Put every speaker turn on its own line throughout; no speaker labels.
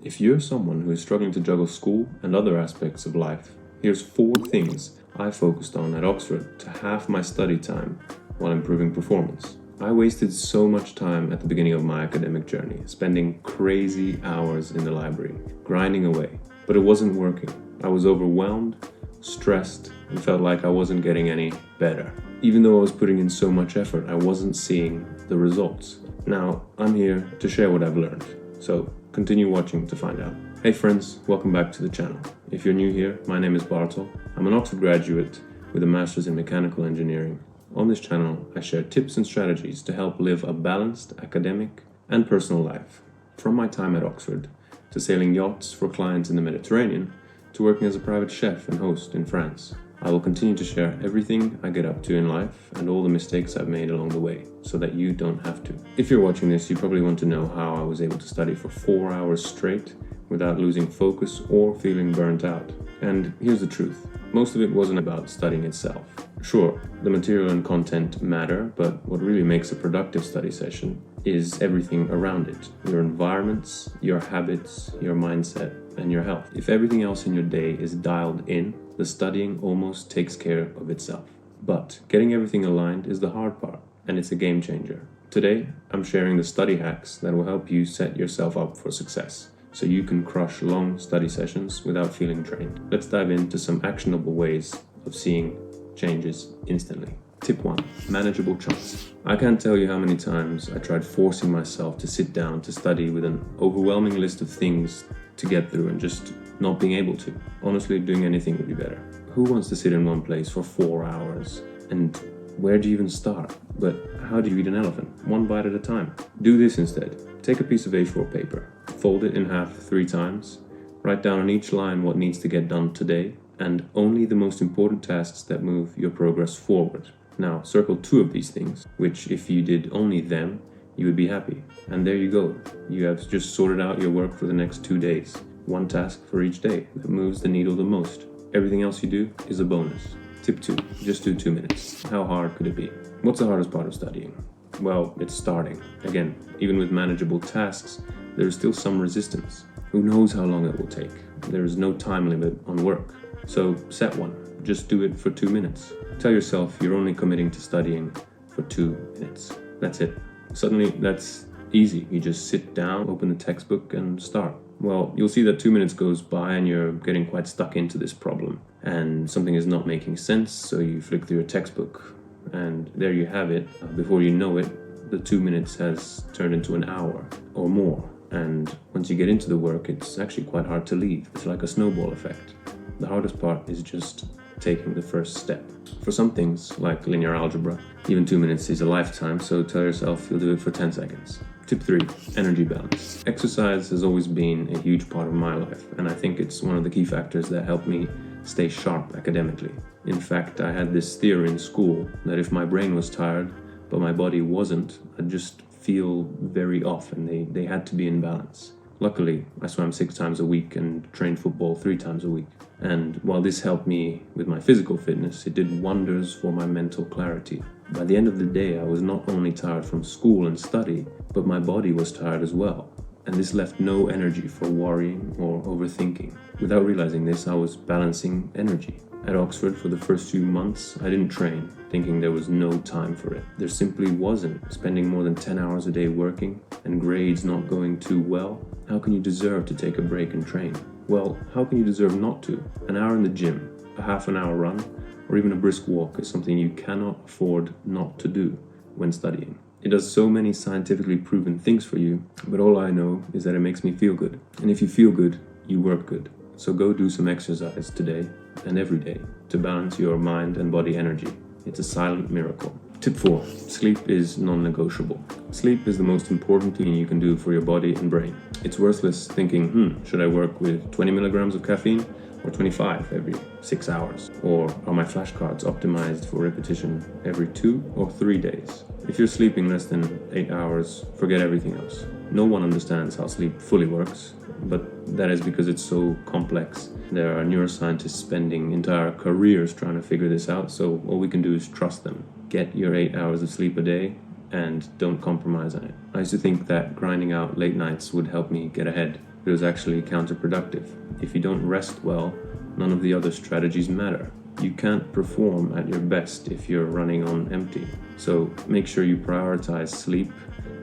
If you're someone who is struggling to juggle school and other aspects of life, here's 4 things I focused on at Oxford to halve my study time while improving performance. I wasted so much time at the beginning of my academic journey, spending crazy hours in the library, grinding away, but it wasn't working. I was overwhelmed, stressed, and felt like I wasn't getting any better. Even though I was putting in so much effort, I wasn't seeing the results. Now, I'm here to share what I've learned, so continue watching to find out. Hey friends, welcome back to the channel. If you're new here, my name is Bartol. I'm an Oxford graduate with a master's in mechanical engineering. On this channel, I share tips and strategies to help live a balanced academic and personal life. From my time at Oxford, to sailing yachts for clients in the Mediterranean, to working as a private chef and host in France. I will continue to share everything I get up to in life and all the mistakes I've made along the way, so that you don't have to. If you're watching this, you probably want to know how I was able to study for 4 hours straight without losing focus or feeling burnt out. And here's the truth. Most of it wasn't about studying itself. Sure, the material and content matter, but what really makes a productive study session is everything around it. Your environments, your habits, your mindset, and your health. If everything else in your day is dialed in, the studying almost takes care of itself. But getting everything aligned is the hard part, and it's a game changer. Today, I'm sharing the study hacks that will help you set yourself up for success, so you can crush long study sessions without feeling drained. Let's dive into some actionable ways of seeing changes instantly. Tip 1. Manageable chunks. I can't tell you how many times I tried forcing myself to sit down to study with an overwhelming list of things to get through and just not being able to. Honestly, doing anything would be better. Who wants to sit in one place for 4 hours? And where do you even start? But how do you eat an elephant? One bite at a time. Do this instead. Take a piece of A4 paper, fold it in half 3 times, write down on each line what needs to get done today, and only the most important tasks that move your progress forward. Now, circle 2 of these things, which if you did only them, you would be happy. And there you go. You have just sorted out your work for the next 2 days. 1 task for each day that moves the needle the most. Everything else you do is a bonus. Tip 2. Just do 2 minutes. How hard could it be? What's the hardest part of studying? Well, it's starting. Again, even with manageable tasks, there is still some resistance. Who knows how long it will take? There is no time limit on work. So set one. Just do it for 2 minutes. Tell yourself you're only committing to studying for 2 minutes. That's it. Suddenly, that's easy. You just sit down, open the textbook, and start. Well, you'll see that 2 minutes goes by and you're getting quite stuck into this problem. And something is not making sense, so you flick through your textbook. And there you have it. Before you know it, the 2 minutes has turned into an hour or more. And once you get into the work, it's actually quite hard to leave. It's like a snowball effect. The hardest part is just taking the first step. For some things, like linear algebra, even 2 minutes is a lifetime, so tell yourself you'll do it for 10 seconds. Tip 3. Energy balance. Exercise has always been a huge part of my life, and I think it's one of the key factors that helped me stay sharp academically. In fact, I had this theory in school that if my brain was tired, but my body wasn't, I'd just feel very off, and they had to be in balance. Luckily, I swam 6 times a week and trained football 3 times a week. And while this helped me with my physical fitness, it did wonders for my mental clarity. By the end of the day, I was not only tired from school and study, but my body was tired as well. And this left no energy for worrying or overthinking. Without realizing this, I was balancing energy. At Oxford, for the first few months, I didn't train, thinking there was no time for it. There simply wasn't. Spending more than 10 hours a day working and grades not going too well, how can you deserve to take a break and train? Well, how can you deserve not to? An hour in the gym, a half an hour run, or even a brisk walk is something you cannot afford not to do when studying. It does so many scientifically proven things for you, but all I know is that it makes me feel good. And if you feel good, you work good. So go do some exercise today and every day to balance your mind and body energy. It's a silent miracle. Tip 4. Sleep is non-negotiable. Sleep is the most important thing you can do for your body and brain. It's worthless thinking, should I work with 20 milligrams of caffeine or 25 every 6 hours? Or are my flashcards optimized for repetition every 2 or 3 days? If you're sleeping less than 8 hours, forget everything else. No one understands how sleep fully works, but that is because it's so complex. There are neuroscientists spending entire careers trying to figure this out, so all we can do is trust them. Get your 8 hours of sleep a day and don't compromise on it. I used to think that grinding out late nights would help me get ahead, it was actually counterproductive. If you don't rest well, none of the other strategies matter. You can't perform at your best if you're running on empty. So make sure you prioritize sleep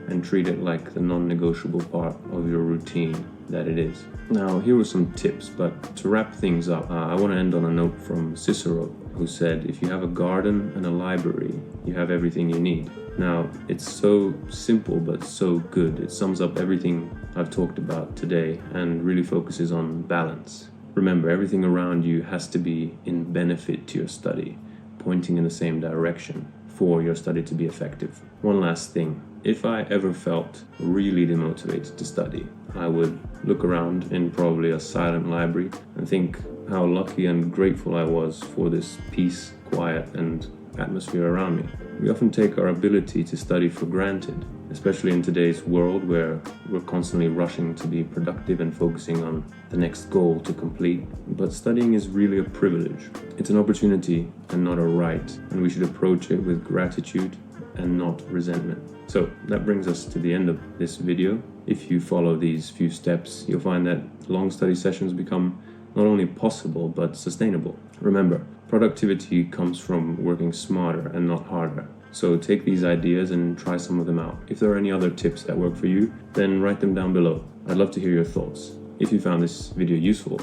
and treat it like the non-negotiable part of your routine that it is. Now, here were some tips, but to wrap things up, I want to end on a note from Cicero, who said, if you have a garden and a library, you have everything you need. Now, it's so simple but so good. It sums up everything I've talked about today and really focuses on balance. Remember, everything around you has to be in benefit to your study, pointing in the same direction for your study to be effective. One last thing. If I ever felt really demotivated to study, I would look around in probably a silent library and think how lucky and grateful I was for this peace, quiet, and atmosphere around me. We often take our ability to study for granted, especially in today's world where we're constantly rushing to be productive and focusing on the next goal to complete. But studying is really a privilege. It's an opportunity and not a right, and we should approach it with gratitude and not resentment. So that brings us to the end of this video. If you follow these few steps, you'll find that long study sessions become not only possible but sustainable. Remember, productivity comes from working smarter and not harder. So take these ideas and try some of them out. If there are any other tips that work for you, then write them down below. I'd love to hear your thoughts. If you found this video useful,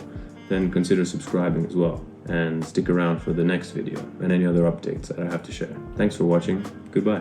then consider subscribing as well. And stick around for the next video and any other updates that I have to share. Thanks for watching. Goodbye.